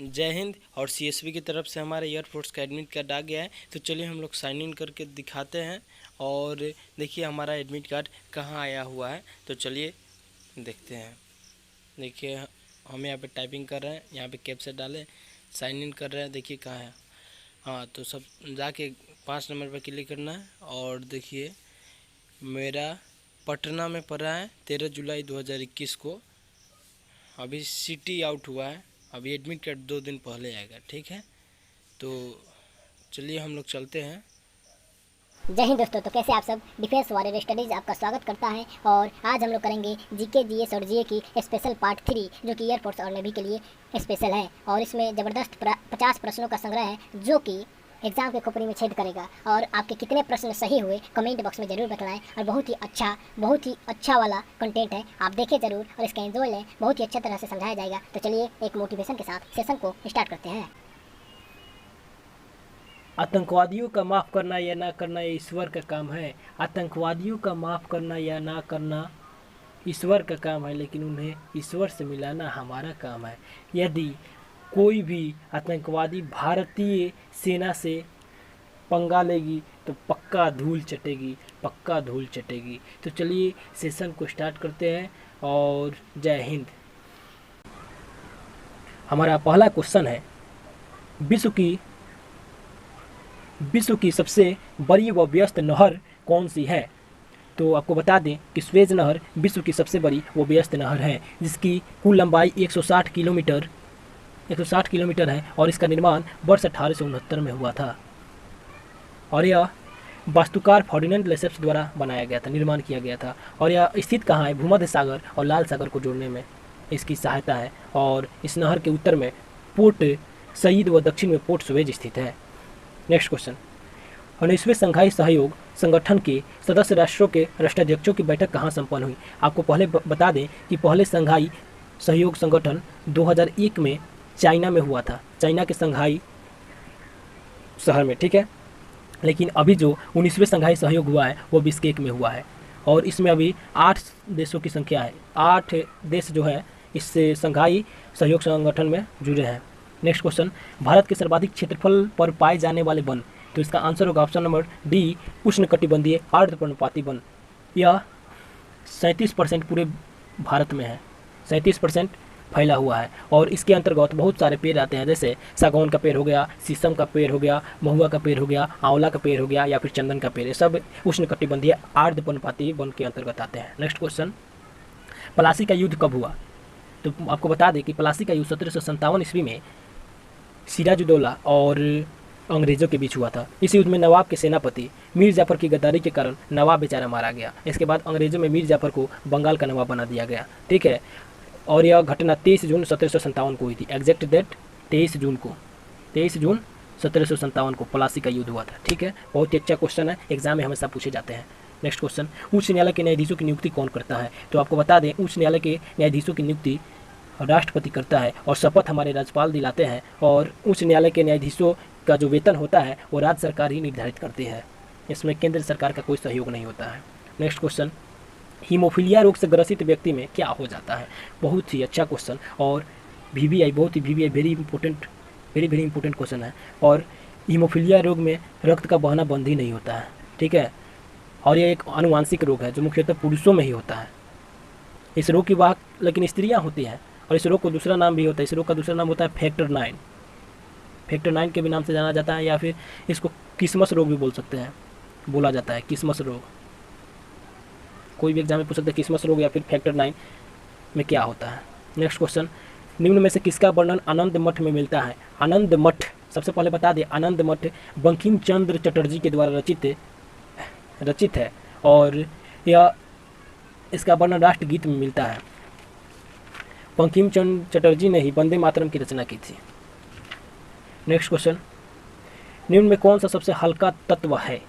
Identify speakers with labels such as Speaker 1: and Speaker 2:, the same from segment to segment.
Speaker 1: जय हिंद। और सीएसबी की तरफ से हमारे एयरफोर्स का एडमिट कार्ड आ गया है, तो चलिए हम लोग साइन इन करके दिखाते हैं और देखिए हमारा एडमिट कार्ड कहाँ आया हुआ है। तो चलिए देखते हैं। देखिए हम यहाँ पे टाइपिंग कर रहे हैं, यहाँ पे कैप्चा डालें, साइन इन कर रहे हैं, देखिए कहाँ है। हाँ, तो सब जाके 5 नंबर पर क्लिक करना है और देखिए मेरा पटना में पड़ा है 13 जुलाई 2021 को। अभी सिटी आउट हुआ है, अभी एडमिट कार्ड 2 दिन पहले आएगा, ठीक है। तो चलिए हम लोग चलते हैं।
Speaker 2: जय हिंद दोस्तों। तो कैसे आप सब। डिफेंस वॉरियर स्टडीज़ आपका स्वागत करता है और आज हम लोग करेंगे जीके जीएस और जीए की स्पेशल पार्ट 3 जो कि एयरफोर्स और नेवी के लिए स्पेशल है। और इसमें ज़बरदस्त 50 प्रश्नों का संग्रह है जो कि एग्जाम के खोपड़ी में छेद करेगा। और आपके कितने प्रश्न सही हुए कमेंट बॉक्स में ज़रूर बताएं। और बहुत ही अच्छा वाला कंटेंट है, आप देखें ज़रूर और इसका एंजॉय लें। बहुत ही अच्छा तरह से समझाया जाएगा। तो चलिए एक मोटिवेशन के साथ सेशन को स्टार्ट करते हैं।
Speaker 3: आतंकवादियों का माफ़ करना या ना करना ये ईश्वर का काम है। आतंकवादियों का माफ़ करना या ना करना ईश्वर का काम है, लेकिन उन्हें ईश्वर से मिलाना हमारा काम है। यदि कोई भी आतंकवादी भारतीय सेना से पंगा लेगी तो पक्का धूल चटेगी, पक्का धूल चटेगी। तो चलिए सेशन को स्टार्ट करते हैं और जय हिंद। हमारा पहला क्वेश्चन है, विश्व की सबसे बड़ी व व्यस्त नहर कौन सी है। तो आपको बता दें कि स्वेज नहर विश्व की सबसे बड़ी व व्यस्त नहर है, जिसकी कुल लंबाई 160 किलोमीटर है और इसका निर्माण वर्ष 1869 में हुआ था। और यह वास्तुकार फर्डिनेंड लेसेप्स द्वारा बनाया गया था, निर्माण किया गया था। और यह स्थित कहाँ है? भूमध्य सागर और लाल सागर को जोड़ने में इसकी सहायता है। और इस नहर के उत्तर में पोर्ट सईद व दक्षिण में पोर्ट सुवेज स्थित है। नेक्स्ट क्वेश्चन, 19वें संघाई सहयोग संगठन के सदस्य राष्ट्रों के राष्ट्राध्यक्षों की बैठक कहाँ संपन्न हुई। आपको पहले बता दें कि पहले संघाई सहयोग संगठन 2001 में चाइना में हुआ था, चाइना के संघाई शहर में, ठीक है। लेकिन अभी जो 19वें संघाई सहयोग हुआ है वो बिश्केक में हुआ है और इसमें अभी 8 देशों की संख्या है। 8 देश जो है इससे संघाई सहयोग संगठन में जुड़े हैं। नेक्स्ट क्वेश्चन, भारत के सर्वाधिक क्षेत्रफल पर पाए जाने वाले वन। तो इसका आंसर होगा ऑप्शन नंबर डी, उष्णकटिबंधीय आर्द्रपर्णपाती वन। यह 37% पूरे भारत में है, 37% फैला हुआ है। और इसके अंतर्गत बहुत सारे पेड़ आते हैं, जैसे सागौन का पेड़ हो गया, शीशम का पेड़ हो गया, महुआ का पेड़ हो गया, आंवला का पेड़ हो गया या फिर चंदन का पेड़। ये सब उष्णकटिबंधीय आर्द्रपर्णपाती वन के अंतर्गत आते हैं। नेक्स्ट क्वेश्चन, प्लासी का युद्ध कब हुआ। तो आपको बता दें कि प्लासी का युद्ध 1757 ईस्वी में सिराजुद्दौला और अंग्रेज़ों के बीच हुआ था। इस युद्ध में नवाब के सेनापति मीर जाफर की गद्दारी के कारण नवाब बेचारा मारा गया। इसके बाद अंग्रेज़ों में मीर जाफर को बंगाल का नवाब बना दिया गया, ठीक है। और यह घटना 23 जून 1757 को हुई थी। एग्जैक्ट डेट 23 जून 1757 को प्लासी का युद्ध हुआ था, ठीक है। बहुत ही अच्छा क्वेश्चन है, एग्जाम में हमेशा पूछे जाते हैं। नेक्स्ट क्वेश्चन, उच्च न्यायालय के न्यायाधीशों की नियुक्ति कौन करता है। तो आपको बता दें उच्च न्यायालय के न्यायाधीशों की नियुक्ति राष्ट्रपति करता है और शपथ हमारे राज्यपाल दिलाते हैं। और उच्च न्यायालय के न्यायाधीशों का जो वेतन होता है वो राज्य सरकार ही निर्धारित करती है, इसमें केंद्र सरकार का कोई सहयोग नहीं होता है। नेक्स्ट क्वेश्चन, हीमोफीलिया रोग से ग्रसित व्यक्ति में क्या हो जाता है। बहुत ही अच्छा क्वेश्चन और वीवीआई वेरी इंपॉर्टेंट क्वेश्चन है। और हीमोफीलिया रोग में रक्त का बहना बंद ही नहीं होता है, ठीक है। और यह एक आनुवांशिक रोग है जो मुख्यतः पुरुषों में ही होता है। इस रोग की वाहक लेकिन स्त्रियाँ होती हैं। और इस रोग को दूसरा नाम भी होता है, इस रोग का दूसरा नाम होता है फैक्टर 9 के भी नाम से जाना जाता है, या फिर इसको क्रिसमस रोग भी बोला जाता है। क्रिसमस रोग कोई भी एग्जाम में पूछ सकते हैं, क्रिसमस रोग या फिर फैक्टर 9 में क्या होता है। नेक्स्ट क्वेश्चन, निम्न में से किसका वर्णन आनंद मठ में मिलता है। आनंद मठ, सबसे पहले बता दें आनंद मठ बंकिम चंद्र चटर्जी के द्वारा रचित है और यह इसका वर्णन राष्ट्रगीत में मिलता है। बंकिम चंद्र चटर्जी ने ही वंदे मातरम की रचना की थी। नेक्स्ट क्वेश्चन, निम्न में कौन सा सबसे हल्का तत्व है।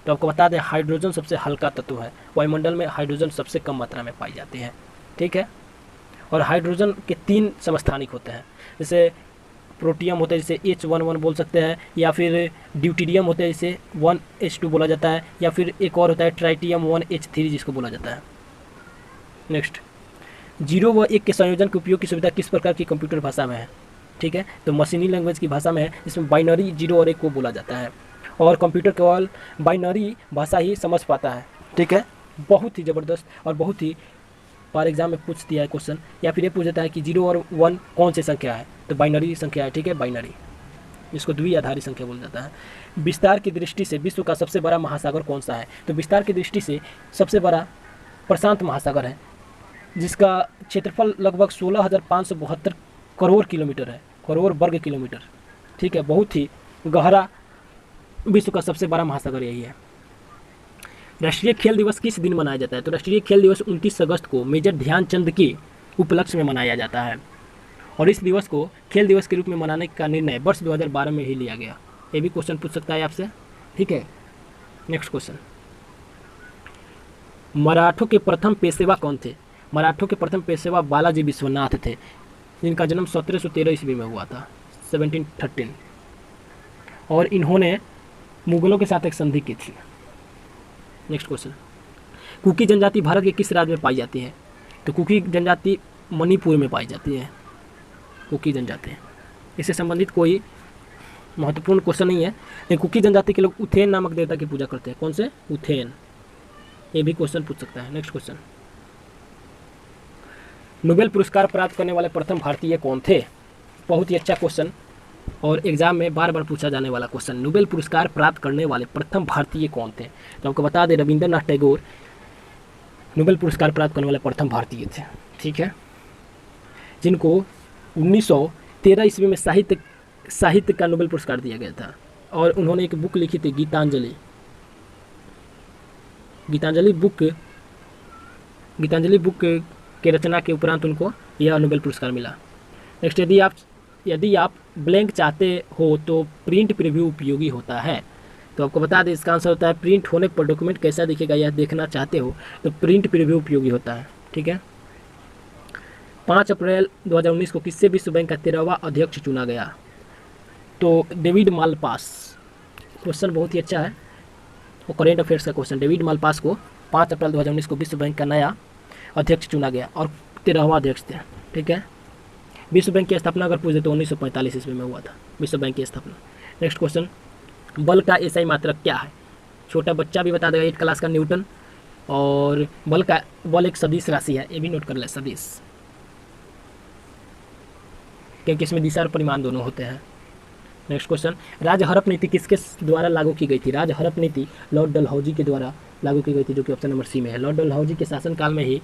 Speaker 3: तो आपको बता दें हाइड्रोजन सबसे हल्का तत्व है। वायुमंडल में हाइड्रोजन सबसे कम मात्रा में पाई जाती है, ठीक है। और हाइड्रोजन के 3 समस्थानिक होते हैं, जैसे प्रोटियम होते हैं जिसे H11 बोल सकते हैं, या फिर ड्यूटीरियम होते हैं जिसे 1H2 बोला जाता है, या फिर एक और होता है ट्राइटियम 1H3 जिसको बोला जाता है। नेक्स्ट, 0 व 1 के संयोजन के उपयोग की सुविधा किस प्रकार की कंप्यूटर भाषा में है। ठीक है। तो मशीनी लैंग्वेज की भाषा में है, इसमें बाइनरी 0 और 1 को बोला जाता है, और कंप्यूटर केवल बाइनरी भाषा ही समझ पाता है, ठीक है। बहुत ही ज़बरदस्त और बहुत ही बार एग्जाम में पूछ दिया है क्वेश्चन, या फिर ये पूछ देता है कि 0 और 1 कौन सी संख्या है, तो बाइनरी संख्या है, ठीक है, बाइनरी, जिसको द्विआधारी संख्या बोला जाता है। विस्तार की दृष्टि से विश्व का सबसे बड़ा महासागर कौन सा है, तो विस्तार की दृष्टि से सबसे बड़ा प्रशांत महासागर है, जिसका क्षेत्रफल लगभग 16,572 करोड़ किलोमीटर है, करोड़ वर्ग किलोमीटर, ठीक है। बहुत ही गहरा विश्व का सबसे बड़ा महासागर यही है। राष्ट्रीय खेल दिवस किस दिन मनाया जाता है, तो राष्ट्रीय खेल दिवस 29 अगस्त को मेजर ध्यानचंद के उपलक्ष्य में मनाया जाता है, और इस दिवस को खेल दिवस के रूप में मनाने का निर्णय वर्ष 2012 में ही लिया गया। ये भी क्वेश्चन पूछ सकता है आपसे, ठीक है। नेक्स्ट क्वेश्चन, मराठों के प्रथम पेशवा कौन थे, मराठों के प्रथम पेशवा बालाजी विश्वनाथ थे, जिनका जन्म 1713 ईस्वी में हुआ था, 1713, और इन्होंने मुगलों के साथ एक संधि की थी। नेक्स्ट क्वेश्चन, कुकी जनजाति भारत के किस राज्य में पाई जाती है, तो कुकी जनजाति मणिपुर में पाई जाती है, कुकी जनजाति। इससे संबंधित कोई महत्वपूर्ण क्वेश्चन नहीं है, लेकिन कुकी जनजाति के लोग उथेन नामक देवता की पूजा करते हैं, कौन से, उथेन, ये भी क्वेश्चन पूछ सकता है। नेक्स्ट क्वेश्चन, नोबेल पुरस्कार प्राप्त करने वाले प्रथम भारतीय कौन थे, बहुत ही अच्छा क्वेश्चन और एग्जाम में बार बार पूछा जाने वाला क्वेश्चन। नोबेल पुरस्कार प्राप्त करने वाले प्रथम भारतीय कौन थे, तो आपको बता दें रविंद्रनाथ टैगोर नोबेल पुरस्कार प्राप्त करने वाले प्रथम भारतीय थे, ठीक है, जिनको 1913 ईस्वी में साहित्य का नोबेल पुरस्कार दिया गया था, और उन्होंने एक बुक लिखी थी गीतांजलि, गीतांजलि बुक के रचना के उपरांत उनको यह नोबेल पुरस्कार मिला। नेक्स्ट, यदि आप ब्लैंक चाहते हो तो प्रिंट प्रीव्यू उपयोगी होता है, तो आपको बता दें इसका आंसर होता है प्रिंट होने पर डॉक्यूमेंट कैसा दिखेगा यह देखना चाहते हो तो प्रिंट प्रीव्यू उपयोगी होता है, ठीक है। 5 अप्रैल 2019 को किससे विश्व बैंक का 13वां अध्यक्ष चुना गया, तो डेविड मालपास। क्वेश्चन बहुत ही अच्छा है और करेंट अफेयर्स का क्वेश्चन। डेविड मालपास को 5 अप्रैल 2019 को विश्व बैंक का नया अध्यक्ष चुना गया और 13वां अध्यक्ष थे, ठीक है। विश्व बैंक की स्थापना अगर पूछे तो 1945 ईस्वी में हुआ था विश्व बैंक की स्थापना। नेक्स्ट क्वेश्चन, बल का एसआई मात्रक क्या है, छोटा बच्चा भी बता देगा 8 क्लास का, न्यूटन, और बल एक सदिश राशि है, ये भी नोट कर ले, सदिश, क्योंकि इसमें दिशा और परिमाण दोनों होते हैं। नेक्स्ट क्वेश्चन, राजहरप नीति किसके द्वारा लागू की गई थी, राजहरप नीति लॉर्ड डलहौजी के द्वारा लागू की गई थी, जो कि ऑप्शन नंबर सी में है। लॉर्ड डलहौजी के शासनकाल में ही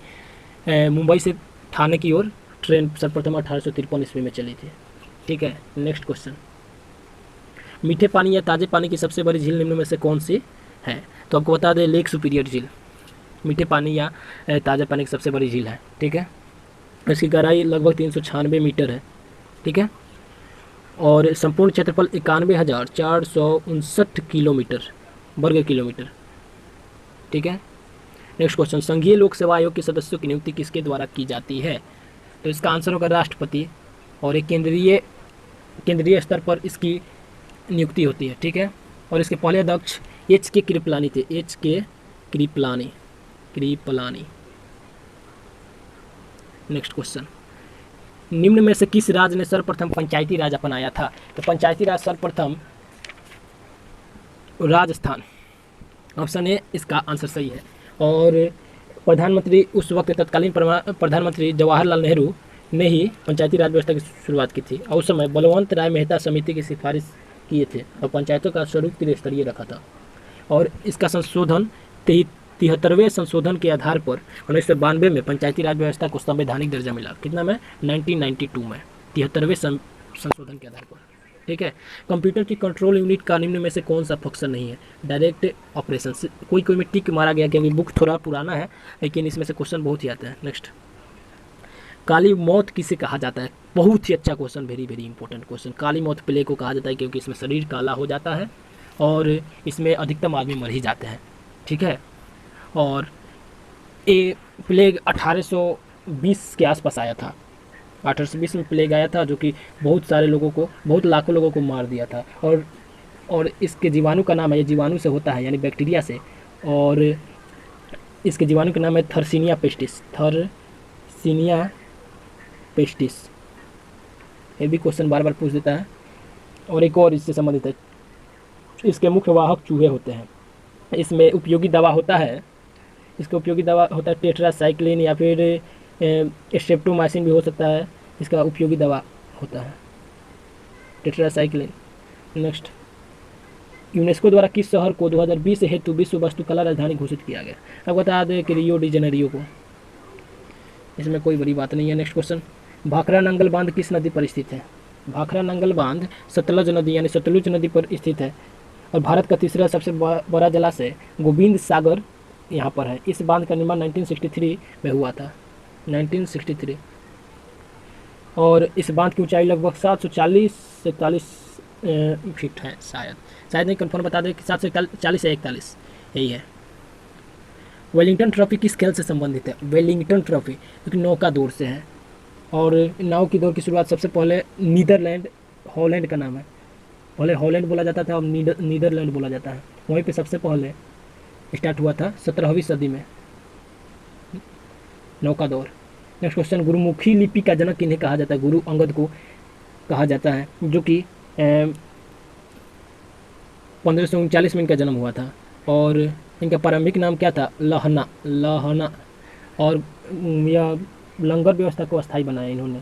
Speaker 3: मुंबई से ठाणे की ओर ट्रेन सर्वप्रथम 1853 ईस्वी में चली थी, ठीक है। नेक्स्ट क्वेश्चन, मीठे पानी या ताज़े पानी की सबसे बड़ी झील निम्न में से कौन सी है, तो आपको बता दें लेक सुपीरियर झील मीठे पानी या ताज़ा पानी की सबसे बड़ी झील है, ठीक है। इसकी गहराई लगभग 396 मीटर है, ठीक है, और संपूर्ण क्षेत्रफल 91,459 किलोमीटर वर्ग किलोमीटर, ठीक है। नेक्स्ट क्वेश्चन, संघीय लोक सेवा आयोग के सदस्यों की नियुक्ति किसके द्वारा की जाती है, तो इसका आंसर होगा राष्ट्रपति, और एक केंद्रीय स्तर पर इसकी नियुक्ति होती है, ठीक है। और इसके पहले अध्यक्ष H.K. कृपलानी थे, H.K. कृपलानी। नेक्स्ट क्वेश्चन, निम्न में से किस राज्य ने सर्वप्रथम पंचायती राज अपनाया था, तो पंचायती राज सर्वप्रथम राजस्थान, ऑप्शन ए इसका आंसर सही है। और प्रधानमंत्री उस वक्त तत्कालीन प्रधानमंत्री जवाहरलाल नेहरू ने ही पंचायती राज व्यवस्था की शुरुआत की थी, और उस समय बलवंत राय मेहता समिति की सिफारिश किए थे और पंचायतों का स्वरूप त्रिस्तरीय रखा था, और इसका संशोधन 73वें संशोधन के आधार पर 1992 में पंचायती राज व्यवस्था को संवैधानिक दर्जा मिला, कितना में 1992 में 73वें संशोधन के आधार पर, ठीक है। कंप्यूटर की कंट्रोल यूनिट का निम्न में से कौन सा फंक्शन नहीं है, डायरेक्ट ऑपरेशन। कोई में टिक मारा गया क्योंकि बुक थोड़ा पुराना है, लेकिन इसमें से क्वेश्चन बहुत ही आता है। नेक्स्ट, काली मौत किसे कहा जाता है, बहुत ही अच्छा question, very very important question. काली मौत प्लेग को कहा जाता है क्योंकि इसमें शरीर काला हो जाता है और इसमें अधिकतम आदमी मर ही जाते हैं, ठीक है। और ये प्लेग 1820 के आसपास आया था, 1820 में प्लेग आया था, जो कि बहुत लाखों लोगों को मार दिया था। और इसके जीवाणु का नाम है, ये जीवाणु से होता है यानी बैक्टीरिया से, और इसके जीवाणु का नाम है थर्सीनिया पेस्टिस, ये भी क्वेश्चन बार बार पूछ देता है। और एक और इससे संबंधित है, इसके मुख्य वाहक चूहे होते हैं। इसमें उपयोगी दवा होता है, इसका उपयोगी दवा होता है टेट्रासाइक्लिन या फिर स्ट्रेप्टोमाइसिन भी हो सकता है, इसका उपयोगी दवा होता है टेट्रासाइक्लिन। नेक्स्ट, यूनेस्को द्वारा किस शहर को 2020 हेतु विश्व वास्तुकला राजधानी घोषित किया गया? अब बता दें कि रियो डी जेनेरियो को, इसमें कोई बड़ी बात नहीं है। नेक्स्ट क्वेश्चन, भाखरा नंगल बांध किस नदी पर स्थित है? भाखरा नंगल बांध सतलज नदी यानी सतलुज नदी पर स्थित है और भारत का तीसरा सबसे बड़ा जलाशय गोविंद सागर यहाँ पर है। इस बांध का निर्माण 1963 में हुआ था, 1963। और इस बांध की ऊंचाई लगभग 740 से 41 फीट है, शायद नहीं, कंफर्म बता दें कि 740 से 41 यही है। वेलिंगटन ट्रॉफी किस खेल से संबंधित है? वेलिंगटन ट्रॉफी क्योंकि नौका दौड़ से है और नाव की दौड़ की शुरुआत सबसे पहले नीदरलैंड, हॉलैंड का नाम है, पहले हॉलैंड बोला जाता था, अब नीदरलैंड बोला जाता है। वहीं पे सबसे पहले स्टार्ट हुआ था 17वीं सदी में नौका दौड़। नेक्स्ट क्वेश्चन, गुरुमुखी लिपि का जनक किन्हें कहा जाता है? गुरु अंगद को कहा जाता है, जो कि 1539 में इनका जन्म हुआ था और इनका प्रारंभिक नाम क्या था? लहना। और यह लंगर व्यवस्था को अस्थायी बनाया इन्होंने।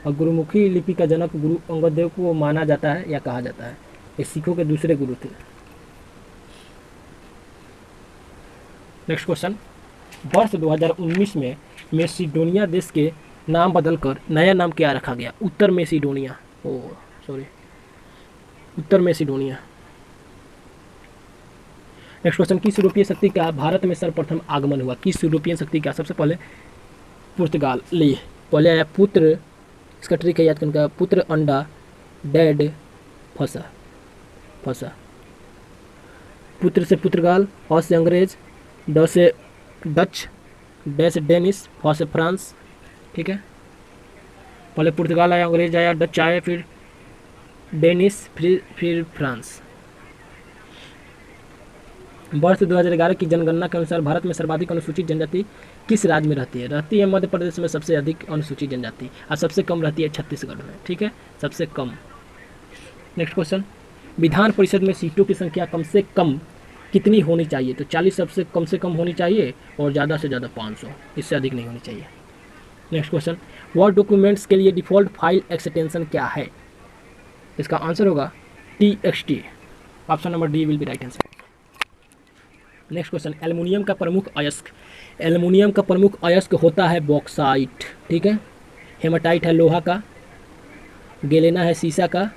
Speaker 3: और गुरुमुखी लिपि का जनक गुरु अंगद देव को माना जाता है या कहा जाता है, ये सिखों के दूसरे गुरु थे। नेक्स्ट क्वेश्चन, वर्ष 2019 में मैसिडोनिया देश के नाम बदलकर नया नाम क्या रखा गया? उत्तर मैसिडोनिया, उत्तर मैसिडोनिया। नेक्स्ट क्वेश्चन, किस यूरोपीय शक्ति का भारत में सर्वप्रथम आगमन हुआ? किस यूरोपीय शक्ति का? सबसे पहले पुर्तगाल। लिए पहले आया पुत्र, इसका ट्रिक है याद करने का, पुत्र अंडा, डैड फंसा। पुत्र से पुर्तगाल, ह से अंग्रेज, ड से डच, डे से डेनिश, फ से फ्रांस। ठीक है, पहले पुर्तगाल आया, अंग्रेज आया, डच आया, फिर डेनिश, फिर फ्रांस। वर्ष 2011 की जनगणना के अनुसार भारत में सर्वाधिक अनुसूचित जनजाति किस राज्य में रहती है? रहती है मध्य प्रदेश में सबसे अधिक अनुसूचित जनजाति, और सबसे कम रहती है छत्तीसगढ़ में। ठीक है, सबसे कम। नेक्स्ट क्वेश्चन, विधान परिषद में सीटों की संख्या कम से कम कितनी होनी चाहिए? तो 40 सबसे कम से कम होनी चाहिए और ज़्यादा से ज़्यादा 500, इससे अधिक नहीं होनी चाहिए। नेक्स्ट क्वेश्चन, वर्ड डॉक्यूमेंट्स के लिए डिफ़ॉल्ट फाइल एक्सटेंशन क्या है? इसका आंसर होगा TXT। Option number D will be right answer. Next question, aluminium का प्रमुख अयस्क होता है बॉक्साइट। ठीक है, हेमाटाइट है लोहा का, गेलेना है सीसा का,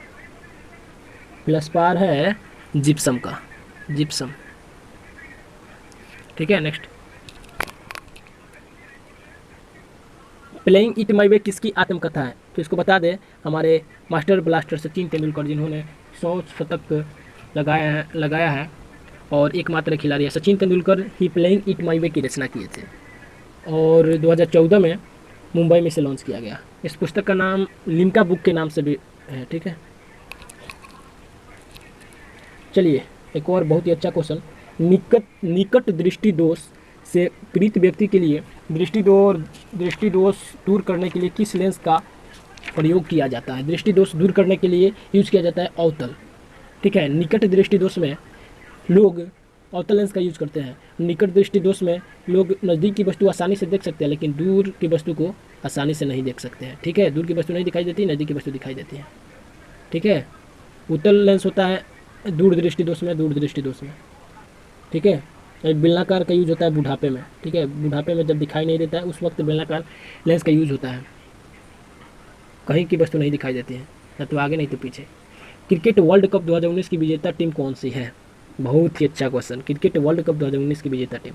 Speaker 3: प्लसपार है जिप्सम का, जिप्सम। ठीक है, नेक्स्ट, प्लेइंग इट माई वे किसकी आत्मकथा है? तो इसको बता दें, हमारे मास्टर ब्लास्टर सचिन तेंदुलकर, जिन्होंने 100 शतक लगाया है और एकमात्र खिलाड़ी है। सचिन तेंदुलकर ही प्लेइंग इट माई वे की रचना किए थे और 2014 में मुंबई में से लॉन्च किया गया। इस पुस्तक का नाम लिम्का बुक के नाम से भी है। ठीक है, चलिए एक और बहुत ही अच्छा क्वेश्चन, निकट दृष्टि दोष से पीड़ित व्यक्ति के लिए दृष्टि दोष दूर करने के लिए किस लेंस का प्रयोग किया जाता है? दृष्टि दोष दूर करने के लिए यूज किया जाता है अवतल। ठीक है, निकट दृष्टि दोष में लोग अवतल लेंस का यूज करते हैं। निकट दृष्टि दोष में लोग नज़दीक की वस्तु आसानी से देख सकते हैं लेकिन दूर की वस्तु को आसानी से नहीं देख सकते हैं। ठीक है, दूर की वस्तु नहीं दिखाई देती, नज़दीक की वस्तु दिखाई देती है। ठीक है, उत्तल लेंस होता है दूर दृष्टि दोष में। ठीक है, बेलनाकार का यूज होता है बुढ़ापे में। ठीक है, बुढ़ापे में जब दिखाई नहीं देता है उस वक्त बेलनाकार लेंस का यूज होता है, कहीं की वस्तु नहीं दिखाई देती है, या तो आगे नहीं तो पीछे। क्रिकेट वर्ल्ड कप 2019 की विजेता टीम कौन सी है? बहुत ही अच्छा क्वेश्चन, क्रिकेट वर्ल्ड कप 2019 की विजेता टीम।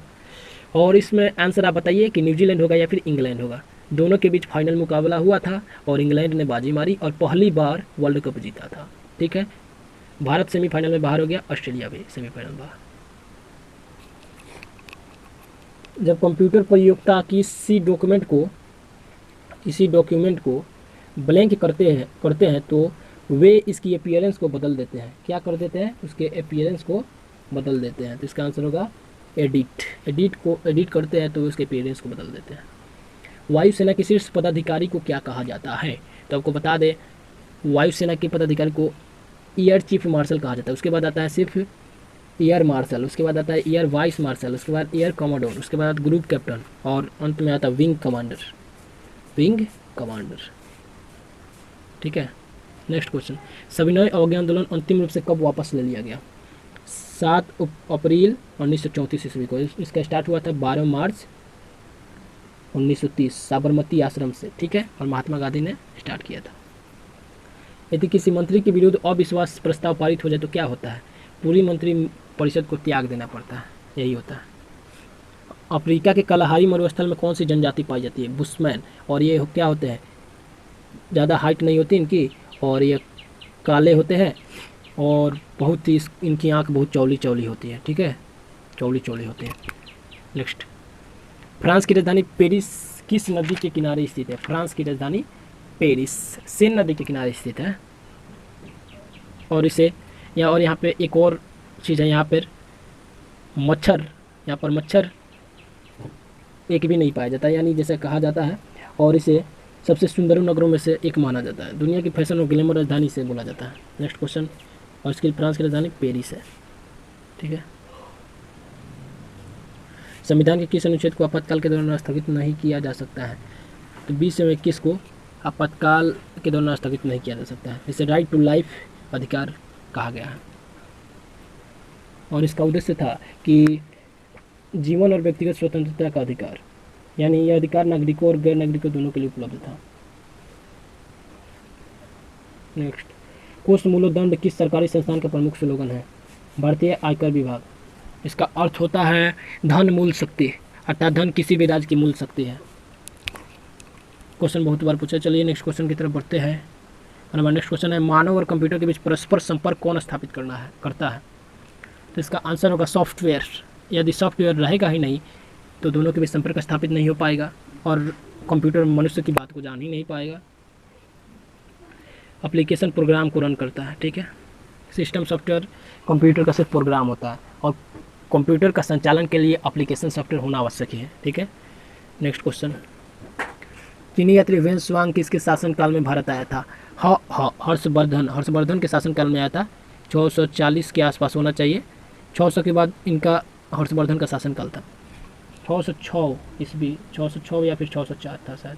Speaker 3: और इसमें आंसर आप बताइए कि न्यूजीलैंड होगा या फिर इंग्लैंड होगा। दोनों के बीच फाइनल मुकाबला हुआ था और इंग्लैंड ने बाजी मारी और पहली बार वर्ल्ड कप जीता था। ठीक है, भारत सेमीफाइनल में बाहर हो गया, ऑस्ट्रेलिया भी सेमीफाइनल में बाहर। जब कंप्यूटर प्रयोक्ता किसी डॉक्यूमेंट को ब्लैंक करते हैं तो वे इसकी अपीयरेंस को बदल देते हैं। क्या कर देते हैं? उसके अपीयरेंस को बदल देते हैं। तो इसका आंसर होगा एडिट करते हैं तो उसके अपीयरेंस को बदल देते हैं। वायुसेना के शीर्ष पदाधिकारी को क्या कहा जाता है? तो आपको बता दें वायुसेना के पदाधिकारी को एयर चीफ मार्शल कहा जाता है। उसके बाद आता है सिर्फ एयर मार्शल, उसके बाद आता है एयर वाइस मार्शल, उसके बाद एयर कमांडोर, उसके बाद ग्रुप कैप्टन और अंत में आता है विंग कमांडर। विंग कमांडर, ठीक है। नेक्स्ट क्वेश्चन, सविनय अवज्ञा आंदोलन अंतिम रूप से कब वापस ले लिया गया? 7 अप्रैल 1934 ईस्वी को। इसका स्टार्ट हुआ था 12 मार्च 1930 साबरमती आश्रम से, ठीक है, और महात्मा गांधी ने स्टार्ट किया था। यदि किसी मंत्री के विरुद्ध अविश्वास प्रस्ताव पारित हो जाए तो क्या होता है? पूरी मंत्री परिषद को त्याग देना पड़ता है, यही होता है। अफ्रीका के कलाहारी मरुस्थल में कौन सी जनजाति पाई जाती है? बुशमैन। और ये क्या होते हैं? ज़्यादा हाइट नहीं होती इनकी, और ये काले होते हैं और बहुत ही इनकी आंख बहुत चौड़ी चौड़ी होती है, ठीक है, चौड़ी चौड़ी होती है। नेक्स्ट, फ्रांस की राजधानी पेरिस किस नदी के किनारे स्थित है? फ्रांस की राजधानी पेरिस सेन नदी के किनारे स्थित है। और इसे यहाँ पे एक और चीज़ है, यहाँ पर मच्छर एक भी नहीं पाया जाता, यानी जैसे कहा जाता है, और इसे सबसे सुंदर नगरों में से एक माना जाता है। दुनिया की फैशन और ग्लैमर राजधानी से बोला जाता है। नेक्स्ट क्वेश्चन, और इसकी फ्रांस की राजधानी पेरिस है, ठीक है। संविधान के किस अनुच्छेद को आपातकाल के दौरान स्थगित नहीं किया जा सकता है? तो 20 में 21 को आपातकाल के दौरान स्थगित नहीं किया जा सकता है। इसे राइट टू लाइफ अधिकार कहा गया है, और इसका उद्देश्य था कि जीवन और व्यक्तिगत स्वतंत्रता का अधिकार, यानी यह अधिकार नागरिकों और गैर नागरिकों दोनों के लिए उपलब्ध था। नेक्स्ट, कोष मूल्योदंड किस सरकारी संस्थान का प्रमुख स्लोगन है? भारतीय आयकर विभाग। इसका अर्थ होता है धन मूल शक्ति, अर्थात धन किसी भी राज्य की मूल शक्ति है। क्वेश्चन बहुत बार पूछा। चलिए नेक्स्ट क्वेश्चन की तरफ बढ़ते हैं। और हमारा नेक्स्ट क्वेश्चन है, मानव और कंप्यूटर के बीच परस्पर संपर्क कौन स्थापित करता है? तो इसका आंसर होगा सॉफ्टवेयर। यदि सॉफ्टवेयर रहेगा ही नहीं तो दोनों के बीच संपर्क स्थापित नहीं हो पाएगा, और कंप्यूटर मनुष्य की बात को जान ही नहीं पाएगा। एप्लीकेशन प्रोग्राम को रन करता है, ठीक है। सिस्टम सॉफ्टवेयर कंप्यूटर का सिर्फ प्रोग्राम होता है, और कंप्यूटर का संचालन के लिए एप्लीकेशन सॉफ्टवेयर होना आवश्यक है, ठीक है। नेक्स्ट क्वेश्चन, चीनी यात्री वेन स्वांग किसके शासनकाल में भारत आया था? हर्षवर्धन के शासनकाल में आया था। 640 के आसपास होना चाहिए। 600 के बाद इनका हर्षवर्धन का शासनकाल था। 606 ईस्वी, 606 या फिर 604 था शायद।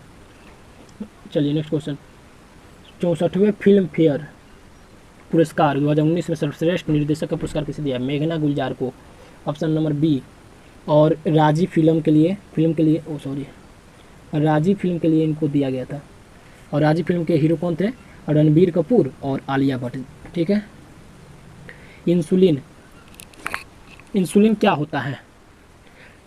Speaker 3: चलिए नेक्स्ट क्वेश्चन, 64वें फिल्म फेयर पुरस्कार 2019 में सर्वश्रेष्ठ निर्देशक का पुरस्कार किसे दिया? मेघना गुलजार को, ऑप्शन नंबर बी। और राजी फिल्म के लिए राजी फिल्म के लिए इनको दिया गया था। और राजी फिल्म के हीरो कौन थे? रणबीर कपूर और आलिया भट्ट, ठीक है। इंसुलिन क्या होता है?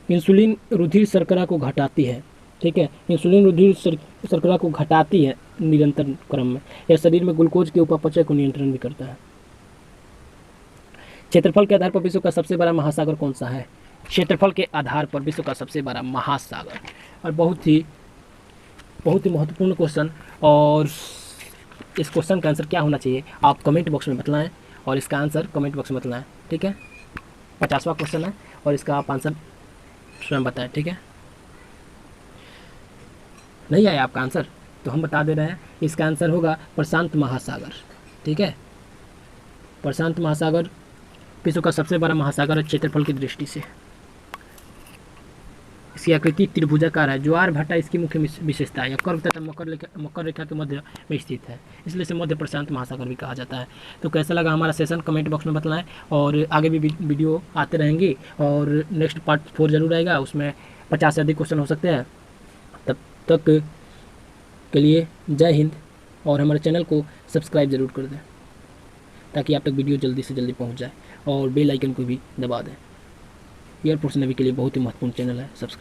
Speaker 3: इंसुलिन रुधिर शर्करा को घटाती है, ठीक है। इंसुलिन रुधिर शर्करा को घटाती है निरंतर क्रम में। यह शरीर में ग्लूकोज के उपापचय को नियंत्रण भी करता है। क्षेत्रफल के आधार पर विश्व का सबसे बड़ा महासागर कौन सा है? क्षेत्रफल के आधार पर विश्व का सबसे बड़ा महासागर। और बहुत ही महत्वपूर्ण क्वेश्चन, और इस क्वेश्चन का आंसर क्या होना चाहिए आप कमेंट बॉक्स में बताएं, और इसका आंसर कमेंट बॉक्स में बताएं, ठीक है। 50वां क्वेश्चन है, और इसका आप आंसर स्वयं बताएं, ठीक है। नहीं आया आपका आंसर तो हम बता दे रहे हैं, इसका आंसर होगा प्रशांत महासागर, ठीक है। प्रशांत महासागर विश्व का सबसे बड़ा महासागर है क्षेत्रफल की दृष्टि से। इसकी आकृति त्रिभुजाकार है। ज्वारभाटा इसकी मुख्य विशेषता है। यह कर्व तथा मकर रेखा के मध्य में स्थित है, इसलिए इसे मध्य प्रशांत महासागर भी कहा जाता है। तो कैसा लगा हमारा सेशन कमेंट बॉक्स में बताएं, और आगे भी वीडियो आते रहेंगे, और नेक्स्ट पार्ट 4 जरूर आएगा, उसमें 50 से अधिक क्वेश्चन हो सकते हैं। तब तक के लिए जय हिंद, और हमारे चैनल को सब्सक्राइब ज़रूर कर दें ताकि आप तक वीडियो जल्दी से जल्दी पहुंच जाए, और बेल आइकन को भी दबा दें। एयरफोर्स नेवी के लिए बहुत ही महत्वपूर्ण चैनल है, सब्सक्राइब